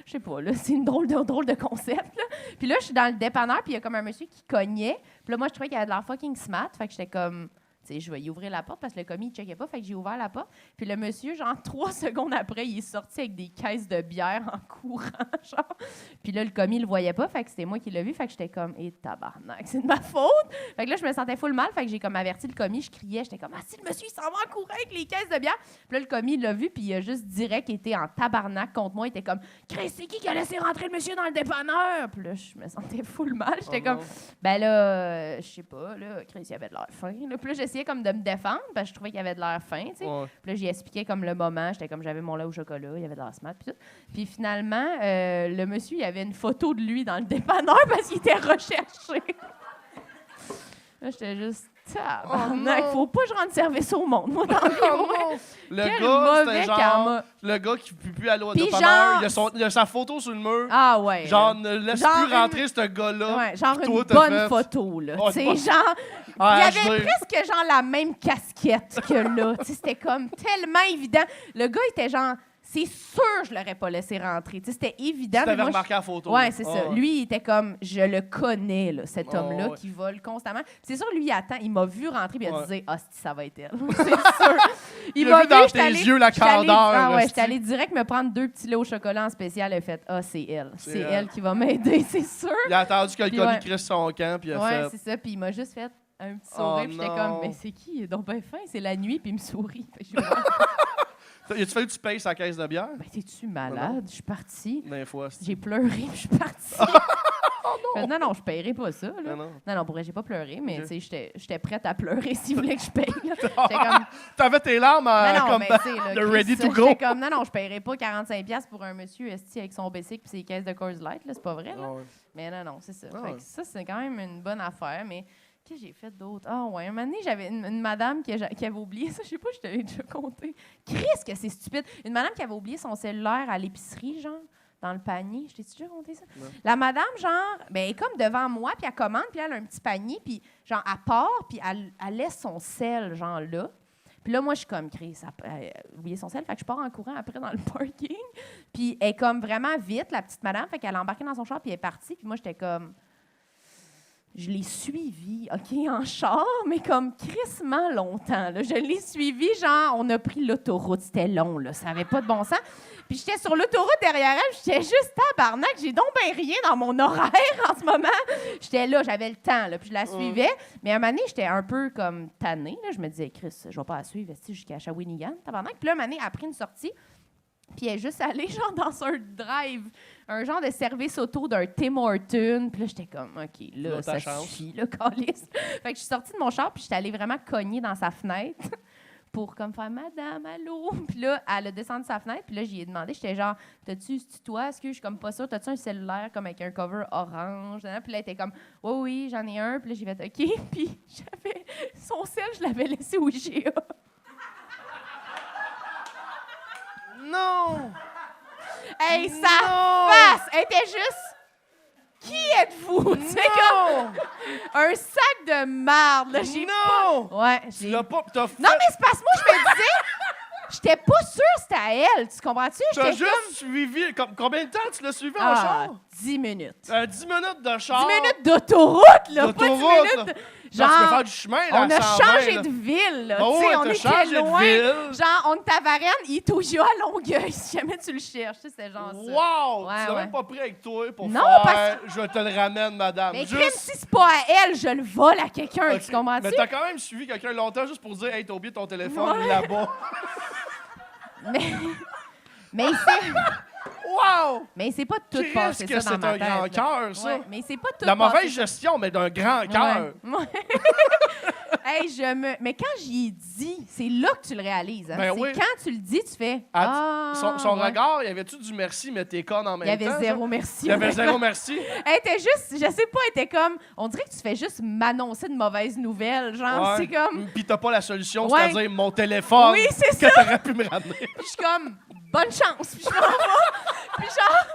Je sais pas, là, c'est une drôle de concept, là. Puis là, je suis dans le dépanneur, puis il y a comme un monsieur qui cognait. Puis là, moi, je trouvais qu'il avait de l'air fucking smart, fait que j'étais comme... Tu sais, je vais y ouvrir la porte parce que le commis, il checkait pas. Fait que j'ai ouvert la porte. Puis le monsieur, genre, 3 secondes après, il est sorti avec des caisses de bière en courant, genre. Puis là, le commis, il le voyait pas. Fait que c'était moi qui l'ai vu. Fait que j'étais comme, tabarnak, c'est de ma faute. Fait que là, je me sentais full mal. Fait que j'ai comme averti le commis. Je criais. J'étais comme, si le monsieur, il s'en va en courant avec les caisses de bière. Puis là, le commis, il l'a vu. Puis il a juste direct été en tabarnak contre moi. Il était comme, Chris, c'est qui a laissé rentrer le monsieur dans le dépanneur? Puis là, je me sentais full mal. J'étais comme, ben là, je sais pas, là, Chris, il avait de l'air fin. Puis là, j'essayais comme de me défendre parce que je trouvais qu'il avait de l'air fin, tu sais. Ouais. Puis là, j'y expliquais comme le moment. J'étais comme, j'avais mon lait au chocolat, il avait de l'air smart, puis tout. Puis finalement, le monsieur, il avait une photo de lui dans le dépanneur parce qu'il était recherché. Là, j'étais juste, tabarnak, faut pas que je rende service au monde, moi, dans le vie. Le gars qui ne peut plus aller au dépanneur, il a sa photo sur le mur. Ah ouais. Genre, ne laisse plus rentrer ce gars-là. Ouais, genre une bonne photo, là. Tu sais, genre... il avait presque genre la même casquette que là. C'était comme tellement évident. Le gars était genre, c'est sûr je l'aurais pas laissé rentrer. C'était évident. Tu t'avais remarqué la photo. Ouais, c'est ça. Lui, il était comme, je le connais, là, cet homme-là qui vole constamment. Puis c'est sûr, lui, il attend. Il m'a vu rentrer puis il a dit, ça va être elle. C'est sûr. Il m'a vu dans tes yeux la candeur. Ah ouais, j'étais allée direct me prendre 2 petits laits au chocolat en spécial. Elle a fait, c'est elle. C'est elle qui va m'aider, c'est sûr. Il a attendu que le commis crisse son camp puis il a fait. Ouais, c'est ça. Puis il m'a juste fait un petit sourire. Puis j'étais comme, mais c'est qui? Il est donc bien fin. C'est la nuit, puis il me sourit. Y a-tu fallu que tu payes sa caisse de bière? Ben, t'es-tu malade? Je suis partie. J'ai pleuré, puis je suis partie. Non, je paierai pas ça. Là. Non, pour vrai, j'ai pas pleuré, mais tu sais, j'étais prête à pleurer s'il voulait que je paye. Comme... T'avais tes larmes comme le ready to go. J'étais comme, non, je paierai pas 45$ pour un monsieur avec son bicycle et ses caisses de Coors Light. C'est pas vrai, là. Mais non, c'est ça. Fait que ça, c'est quand même une bonne affaire, mais... Qu'est-ce que j'ai fait d'autre? Ah ouais, un moment donné, j'avais une madame qui avait oublié ça. Je sais pas, je t'avais déjà compté. Christ, que c'est stupide. Une madame qui avait oublié son cellulaire à l'épicerie, genre, dans le panier. Je t'ai-tu déjà compté ça? Ouais. La madame, genre, ben, elle est comme devant moi, puis elle commande, puis elle a un petit panier, puis genre, elle part, puis elle laisse son sel, genre, là. Puis là, moi, je suis comme, Chris, elle a oublié son sel, fait que je pars en courant après dans le parking. Puis elle est comme vraiment vite, la petite madame, fait qu'elle a embarqué dans son char, puis elle est partie, puis moi, j'étais comme... Je l'ai suivi, OK, en char, mais comme crissement longtemps. Là. Je l'ai suivi, genre, on a pris l'autoroute. C'était long, là. Ça n'avait pas de bon sens. Puis j'étais sur l'autoroute derrière elle, j'étais juste tabarnak. J'ai donc ben rien dans mon horaire en ce moment. J'étais là, j'avais le temps, là, puis je la suivais. Mais à un moment donné, j'étais un peu comme tannée. Là. Je me disais, Chris, je vais pas la suivre jusqu'à Shawinigan, tabarnak. Puis là, à un moment donné, elle a pris une sortie. Puis elle est juste allée, genre, dans un drive, un genre de service auto d'un Tim Hortons. Puis là, j'étais comme, OK, là, ça suffit, là, câlisse. Fait que je suis sortie de mon char, puis j'étais allée vraiment cogner dans sa fenêtre pour comme faire « Madame, allô? » Puis là, elle a descendu sa fenêtre, puis là, j'y ai demandé, j'étais genre « T'as-tu, c'est toi? Est-ce que je suis comme pas sûre? T'as-tu un cellulaire comme avec un cover orange? » Puis là, elle était comme « Oui, j'en ai un. » Puis là, j'ai fait « OK. » Puis j'avais son sel, je l'avais laissé au IGA. Non! Hey, sa face! Elle était juste... Qui êtes-vous? Tu sais, comme... Un sac de marde, là. Non! Ouais, Tu l'as pas... Non, mais c'est parce que moi, je me disais... J'étais pas sûre c'était à elle, tu comprends-tu? T'as J'étais juste suivi... Combien de temps tu l'as suivi en Ah, char? 10 minutes. 10 minutes de char. 10 minutes d'autoroute, là, pas 10 D'autoroute, minutes. là. Genre, tu peux faire du chemin, là, on à a 120, changé là. de ville, là. Oh, tu sais, ouais, on t'as était changé de loin. ville. Genre, on est à Varennes, il est toujours à Longueuil, si jamais tu le cherches. Tu sais, c'était genre ça. Wow! Ouais, Tu l'as ouais. même pas pris avec toi pour Non, faire « Je te le ramène, madame ». Mais crime, si c'est pas à elle, je le vole à quelqu'un, Ok, tu comprends-tu? Mais t'as quand même suivi quelqu'un longtemps juste pour dire « Hey, t'as oublié ton téléphone Ouais. là-bas. Mais c'est... » Wow! Mais c'est pas tout Qu'est-ce passé que ça dans c'est ma un tête. grand là. cœur, ça? Ouais, mais c'est pas tout La passé mauvaise ça. gestion, mais d'un grand cœur. Ouais. Hey, mais quand j'y ai dit, c'est là que tu le réalises. Hein? Ben C'est oui. quand tu le dis, tu fais Son ouais. regard, y avait-tu du merci, mais t'es conne en Il même y temps? avait zéro ça? merci. Il y avait honnêtement. zéro merci. Elle était juste, je sais pas, elle était comme, on dirait que tu fais juste m'annoncer de mauvaises nouvelles. Genre, Ouais. c'est comme, Puis t'as pas la solution, Ouais. c'est-à-dire mon téléphone Oui, c'est que t'aurais pu me ramener. puis je suis comme, bonne chance. Puis je m'en vais. Puis genre,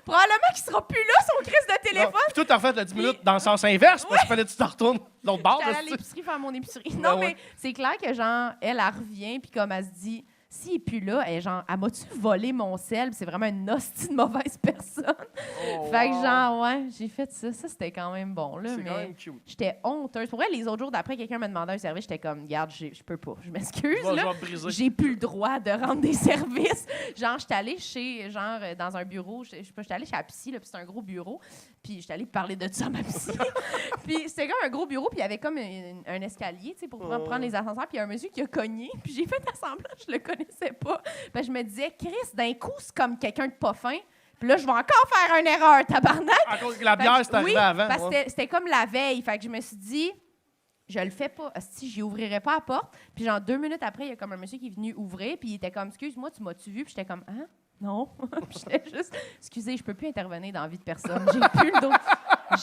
probablement qu'il sera plus là, son crise de téléphone. Puis toi, t'as fait le 10 minutes dans le sens inverse, parce qu'il fallait que tu te retournes de l'autre bord. J'allais là, à c'est- l'épicerie faire mon épicerie. Ouais, Non, ouais. mais c'est clair que, genre, elle revient, puis comme elle se dit, s'il est plus là, elle, genre, elle m'a-tu volé mon sel? Puis c'est vraiment une hostie de mauvaise personne. Oh, Fait que, wow. genre, ouais, j'ai fait ça. Ça, c'était quand même bon, là. C'est quand Mais même cute. j'étais honteuse. Pour vrai, les autres jours d'après, quelqu'un me demandait un service, j'étais comme, garde, je peux pas. Je m'excuse, Je là. vais briser. J'ai plus le droit de rendre des services. Genre, j'étais allée chez, genre, dans un bureau. J'étais allée chez la psy, là, puis c'est un gros bureau. Puis j'étais allée parler de ça à ma psy. Puis c'était comme un gros bureau, puis il y avait comme un escalier, tu sais, pour prendre les ascenseurs. Puis il y a un monsieur qui a cogné. Puis j'ai fait semblant, je le connaissais pas. Puis je me disais, Chris, d'un coup, c'est comme quelqu'un de pas fin. Puis là, je vais encore faire une erreur, tabarnak. À cause que la Fait bière, que- c'est arrivé oui, avant. parce ouais. que c'était comme la veille. Fait que je me suis dit, je le fais pas. Si j'y ouvrirai pas la porte. Puis genre 2 minutes après, il y a comme un monsieur qui est venu ouvrir. Puis il était comme, excuse-moi, tu m'as-tu vu? Puis j'étais comme, hein? Non. Puis j'étais juste, excusez, je peux plus intervenir dans la vie de personne. J'ai plus le dos.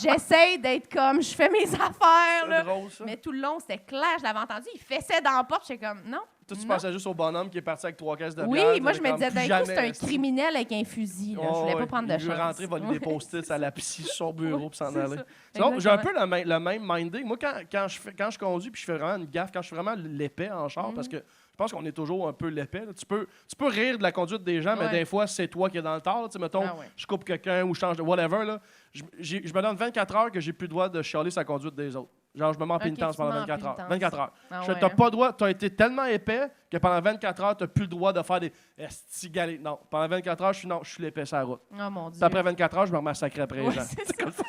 J'essaie d'être comme, je fais mes affaires. C'est Là. drôle, ça. Mais tout le long, c'était clair, je l'avais entendu. Il fessait dans la porte. J'étais comme, non. Toi, tu non. pensais juste au bonhomme qui est parti avec 3 caisses de Oui, bière. moi, t'es je me comme, disais, plus d'un coup, c'est jamais, un esti. criminel avec un fusil. Là. Je voulais Ouais, pas prendre de il veut chance. rentrer, voler des post-its à la psy sur son bureau puis s'en c'est aller. ça. C'est drôle, j'ai un peu Exactement. le même minding. Moi, quand je conduis puis je fais vraiment une gaffe, quand je suis vraiment l'épais en char, parce que je pense qu'on est toujours un peu l'épais. là. Tu peux rire de la conduite des gens, mais Ouais. des fois, c'est toi qui es dans le tort. là. Tu sais, mettons, Ah ouais. je coupe quelqu'un ou je change de whatever. Là. Je me donne 24 heures que j'ai plus le droit de chialer sa conduite des autres. Genre, je me mets en Ok, pénitence tu mets pendant en 24 heures. pénitence. 24 heures. Ah Je ouais, t'as hein. pas le droit. Tu as été tellement épais que pendant 24 heures, tu n'as plus le droit de faire des estigalés. Non, pendant 24 heures, je suis l'épais sur la route. Oh mon Dieu. Puis après 24 heures, je me remets à sacrer après les Ouais, gens. c'est C'est comme ça.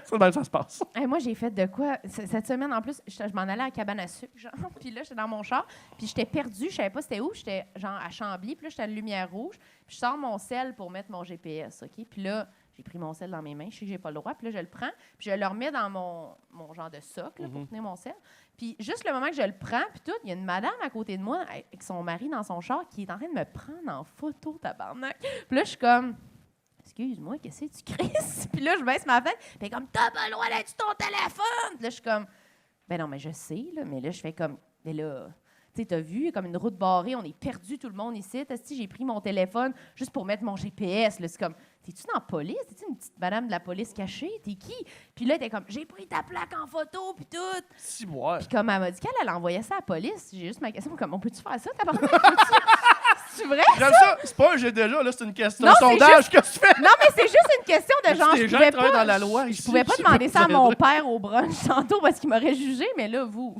C'est de même que ça se passe. Hey, moi, j'ai fait de quoi? Cette semaine, en plus, je m'en allais à la cabane à sucre, genre. Puis là, j'étais dans mon char. Puis j'étais perdue. Je savais pas c'était où. J'étais, genre, à Chambly. Puis là, j'étais à la lumière rouge. Puis je sors mon sel pour mettre mon GPS, OK? Puis là, j'ai pris mon sel dans mes mains. Je sais que j'ai pas le droit. Puis là, je le prends. Puis je le remets dans mon genre de socle là, pour tenir mon sel. Puis juste le moment que je le prends, puis tout, il y a une madame à côté de moi avec son mari dans son char qui est en train de me prendre en photo, tabarnak. Puis là, je suis comme... Excuse-moi, qu'est-ce que tu crises? Puis là, je baisse ma fenêtre. Puis elle est comme, t'as pas le droit d'être sur ton téléphone! Puis là, je suis comme, ben non, mais je sais, là. Mais là, je fais comme, mais là, tu sais, t'as vu, il y a comme une route barrée, on est perdu tout le monde ici. Si j'ai pris mon téléphone juste pour mettre mon GPS, là, c'est comme, t'es-tu dans la police? T'es-tu une petite madame de la police cachée? T'es qui? Puis là, t'es comme, j'ai pris ta plaque en photo, puis tout. Si, ouais. Puis comme elle m'a dit qu'elle envoyait ça à la police, j'ai juste ma question, comme, on peut-tu faire ça, tabarnak? C'est vrai? J'aime ça. C'est pas un j'ai déjà, là, c'est une question. Non, un c'est sondage que tu fais. Non, mais c'est juste une question de genre, Des je gens pouvais qui travaillent pas... dans la loi Je ici, pouvais pas je demander peux ça à vous mon aider. père au brunch tantôt parce qu'il m'aurait jugé, mais là, vous.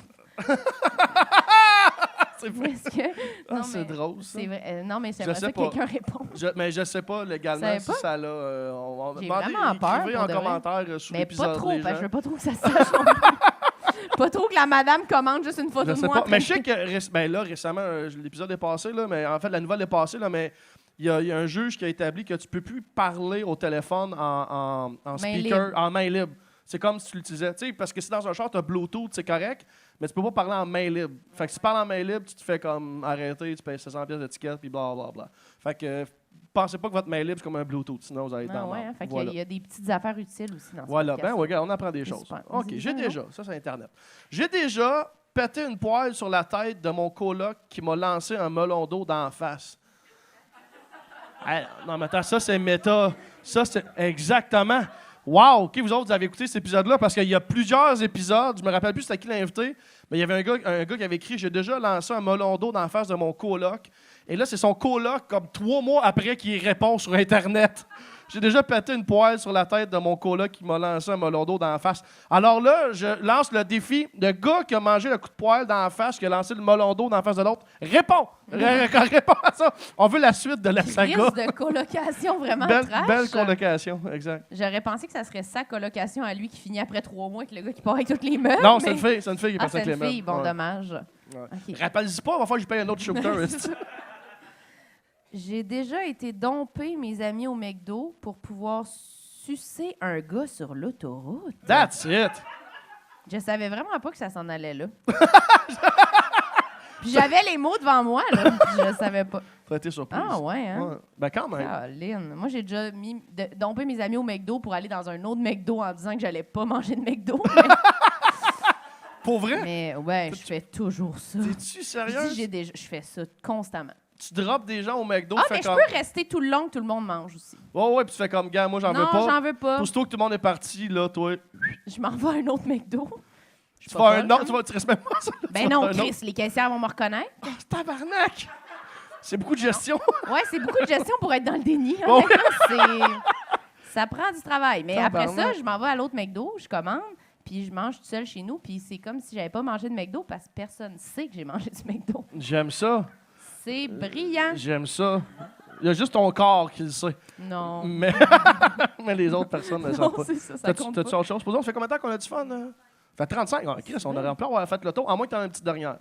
C'est vrai. Est-ce que... Ah, Non, c'est mais drôle, ça. C'est vrai. Non, mais Je j'aimerais sais ça que pas. quelqu'un réponde. Mais je sais pas légalement Savez si pas? ça l'a. On va J'ai demander, vraiment peur, écrivez pour en de vrai. commentaire sous Mais l'épisode. pas trop, les parce que je gens. veux pas trop que ça se sache non plus. Pas trop que la madame commande juste une photo Je de sais moi. pas. en train Mais de- je sais que ben là, récemment, l'épisode est passé, là, mais en fait, la nouvelle est passée, là, mais il y a un juge qui a établi que tu peux plus parler au téléphone en speaker, libre. en main libre. C'est comme si tu l'utilisais. Tu sais, parce que si dans un char, tu as Bluetooth, c'est correct, mais tu peux pas parler en main libre. Fait que si tu parles en main libre, tu te fais comme arrêter, tu payes 700 pièces d'étiquette, puis blablabla. Fait que pensez pas que votre main libre, c'est comme un Bluetooth, sinon vous allez être Ah dans ouais, la hein, merde. fait qu'il Voilà. y a des petites affaires utiles aussi dans ce Voilà, podcast. ben ouais, regarde, on apprend des C'est choses. super. OK, Vas-y, j'ai dis-moi. déjà, ça c'est Internet. J'ai déjà pété une poêle sur la tête de mon coloc qui m'a lancé un melon d'eau dans la face. Hey, non, mais attends, ça c'est méta. Ça c'est exactement. Wow, OK, vous autres, vous avez écouté cet épisode-là parce qu'il y a plusieurs épisodes, je me rappelle plus c'était qui l'invité, Mais il y avait un gars qui avait écrit « J'ai déjà lancé un melon d'eau dans la face de mon coloc. » Et là, c'est son coloc, comme 3 mois après, qui répond sur Internet. J'ai déjà pété une poêle sur la tête de mon coloc qui m'a lancé un melon d'eau dans la face. Alors là, je lance le défi. Le gars qui a mangé le coup de poêle dans la face, qui a lancé le melon d'eau dans la face de l'autre, réponds! Réponds à ça. On veut la suite de la saga. Risque de colocation vraiment trash. Belle colocation, exact. J'aurais pensé que ça serait sa colocation à lui qui finit après 3 mois avec le gars qui part avec toutes les meubles. Non, c'est une fille qui est partie c'est avec les une meubles. fille. Bon, Ouais. dommage. Ouais. Okay. Rappelle-y pas, il va falloir que je paye un autre shooter. J'ai déjà été domper mes amis au McDo pour pouvoir sucer un gars sur l'autoroute. That's it. Je savais vraiment pas que ça s'en allait là. Puis j'avais les mots devant moi, là. Puis je savais pas. T'as été surprise. Ah ouais, hein? Ouais. Ben quand même. Caroline. Moi, j'ai déjà dompé mes amis au McDo pour aller dans un autre McDo en disant que j'allais pas manger de McDo. Pour vrai? Mais ouais, je fais toujours ça. T'es-tu sérieuse? Je fais ça constamment. Tu drops des gens au McDo, Ah, tu fais mais je comme... peux rester tout le long que tout le monde mange aussi. Ouais, puis tu fais comme, gars, moi, j'en veux pas. Non, j'en veux pas. Aussitôt que tout le monde est parti, là, toi... Je m'en vais à un autre McDo. Tu vas un autre, tu restes même pas ça. Ben non, Chris, les caissières vont me reconnaître. Oh, tabarnak! C'est beaucoup de gestion. Ouais, c'est beaucoup de gestion pour être dans le déni. Oh. Ça prend du travail. Mais Tabarnak. après ça, je m'en vais à l'autre McDo, je commande, puis je mange tout seul chez nous, puis c'est comme si j'avais pas mangé de McDo parce que personne sait que j'ai mangé du McDo. J'aime ça. C'est brillant. J'aime ça. Il y a juste ton corps qui le sait. Non. Mais, mais les autres personnes ne le savent Non, pas. c'est ça, ça T'as-tu compte t'as-tu pas. autre chose? Posons, ça fait combien de temps qu'on a du fun? Ça fait 35. Ah, Chris, on aurait pu avoir fait le tour, à moins que tu aies une petite dernière.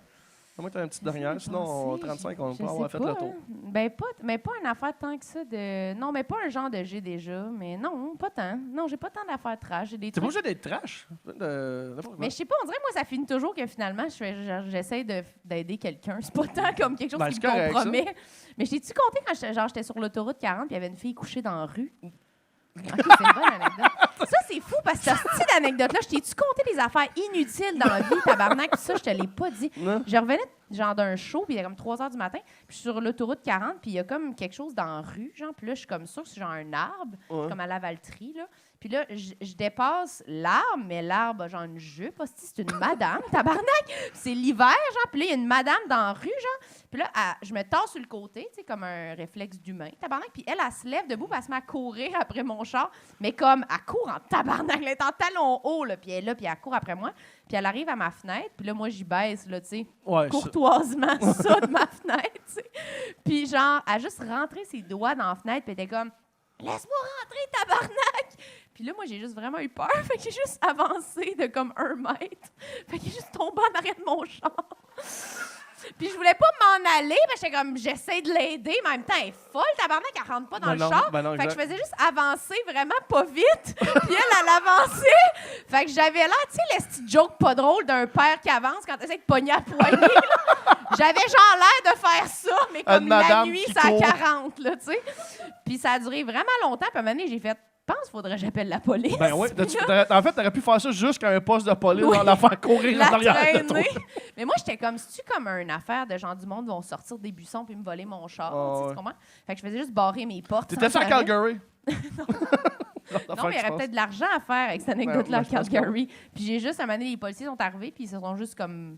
À moins que tu aies une petite dernière. Sinon, 35, on peut avoir fait le tour. Ben, mais pas une affaire tant que ça de... Non, mais pas un genre de j'ai déjà, mais non, pas tant. Non, j'ai pas tant d'affaires trash. J'ai des T'es pas trucs... obligé d'être trash. Mais je sais pas, on dirait que moi, ça finit toujours que finalement, j'essaie d'aider quelqu'un. C'est pas tant comme quelque chose Ben, qui c'est me correct, compromet. Mais je t'ai-tu compté quand j'étais sur l'autoroute 40 puis il y avait une fille couchée dans la rue? OK, c'est une bonne anecdote. Ça, c'est fou parce que cette petite anecdote-là, je t'ai-tu compté des affaires inutiles dans la vie, tabarnak? Puis ça, je te l'ai pas dit. Non. Je revenais genre d'un show, puis il y a comme 3 heures du matin, puis je suis sur l'autoroute 40, puis il y a comme quelque chose dans la rue, genre, puis là, je suis comme ça, c'est genre un arbre, comme à la Valtrie, là. Puis là, je dépasse l'arbre, mais l'arbre a genre une jupe. Hostie, c'est une madame, tabarnak! C'est l'hiver, genre. Puis là, il y a une madame dans la rue, genre. Puis là, je me tasse sur le côté, tu sais, comme un réflexe d'humain, tabarnak. Puis elle se lève debout, puis elle se met à courir après mon char. Mais comme, elle court en tabarnak, elle est en talon haut, là. Puis elle est là, puis elle court après moi. Puis elle arrive à ma fenêtre, puis là, moi, j'y baisse, là, tu sais, courtoisement, ça de ma fenêtre, tu sais. Puis genre, elle a juste rentré ses doigts dans la fenêtre, puis elle était comme... Laisse-moi rentrer, tabarnak! Puis là, moi, j'ai juste vraiment eu peur. Fait que j'ai juste avancé de comme 1 mètre. Fait que j'ai juste tombé en arrière de mon char. Puis je voulais pas m'en aller, parce que j'étais comme, j'essaie de l'aider, mais en même temps, elle est folle, tabarnak, elle rentre pas dans le char. Fait que je faisais juste avancer vraiment pas vite. Puis elle avançait. Fait que j'avais l'air, tu sais, les petits jokes pas drôles d'un père qui avance quand t'essaies de pogner à poignée. J'avais genre l'air de faire ça, mais comme la nuit, c'est à 40, là, tu sais. Puis ça a duré vraiment longtemps. Puis à un moment donné, j'ai fait, je pense qu'il faudrait que j'appelle la police. Ben oui. En fait, t'aurais pu faire ça juste quand un poste de police dans la faire courir en arrière. Mais moi, j'étais comme, c'est-tu comme une affaire de gens du monde vont sortir des buissons puis me voler mon char? Tu comprends? Fait que je faisais juste barrer mes portes. T'étais-tu à Calgary? Non, mais il y aurait peut-être de l'argent à faire avec cette anecdote-là à Calgary. Puis j'ai juste, à un moment donné, les policiers sont arrivés puis ils se sont juste comme...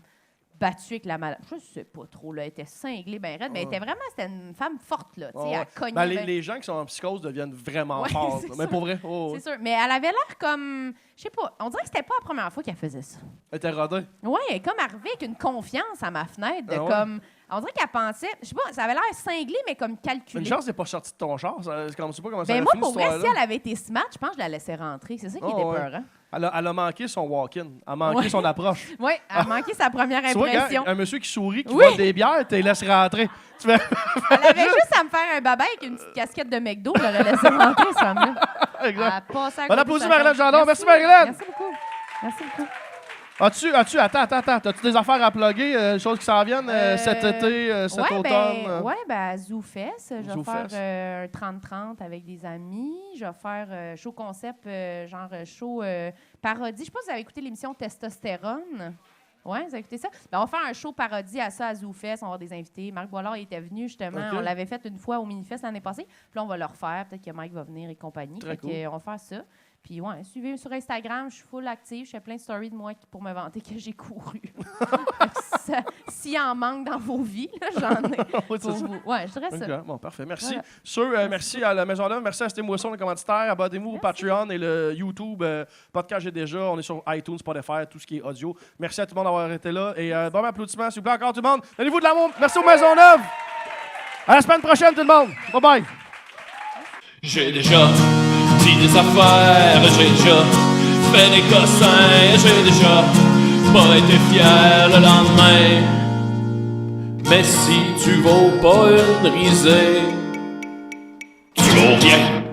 battue avec la madame. Je sais pas trop, là. Elle était cinglée, ben raide, mais c'était une femme forte, là. Tu sais, elle cognait. Ben, les gens qui sont en psychose deviennent vraiment forts. Mais pour vrai. C'est sûr. Mais elle avait l'air comme... Je sais pas. On dirait que c'était pas la première fois qu'elle faisait ça. Elle était rodée. Oui, elle est comme arrivée avec une confiance à ma fenêtre. De Ah ouais? comme... On dirait qu'elle pensait... Je sais pas, ça avait l'air cinglé, mais comme calculé. Une chance, c'est pas sorti de ton char. C'est comme, je sais pas comment ça Ben a moi, fini, pour cette vrai, si histoire-là. elle avait été smart, je pense que je la laissais rentrer. C'est ça qui était peurant. Elle a manqué son walk-in. Elle a manqué son approche. Oui, elle a manqué sa première Tu vois, impression. un monsieur qui sourit, qui vole des bières, tu les laisses rentrer. Tu fais... Elle avait juste à me faire un baba avec une petite casquette de McDo. Je l'aurais laissé rentrer, cette femme-là. Exact. On applaudit Marilyn Gendron. Merci, Marilyn. Merci beaucoup. Merci beaucoup. Attends. T'as-tu des affaires à plugger, des choses qui s'en viennent cet été, cet automne? Oui, à ZooFest, je vais ZooFest. faire un 30-30 avec des amis. Je vais faire show concept, genre show parodie. Je sais pas si vous avez écouté l'émission Testostérone. Oui, vous avez écouté ça? Ben, on va faire un show parodie à ça à ZooFest. On va avoir des invités. Marc Boilard était venu, justement. Okay. On l'avait fait une fois au Minifest l'année passée. Puis là, on va le refaire. Peut-être que Mike va venir et compagnie. Très cool. On va faire ça. Puis ouais, suivez sur Instagram, je suis full active, je fais plein de stories de moi pour me vanter que j'ai couru. S'il y en manque dans vos vies, là, j'en ai Oui, pour vous. Ouais, je dirais ça. Okay. Bon, parfait. Merci. Merci à la Maison Neuve, merci à C'était Moisson, les commanditaires. Abonnez-vous au Patreon et le YouTube. Podcast J'ai déjà. On est sur iTunes, Spotify, tout ce qui est audio. Merci à tout le monde d'avoir été là. Et bon applaudissement, s'il vous plaît, encore tout le monde. Donnez-vous de l'amour. Merci aux Maisons Neuve. À la semaine prochaine, tout le monde. Bye-bye. J'ai déjà dit des affaires, j'ai déjà fait des cossins, j'ai déjà pas été fier le lendemain. Mais si tu vaux pas une risée, tu vaux rien.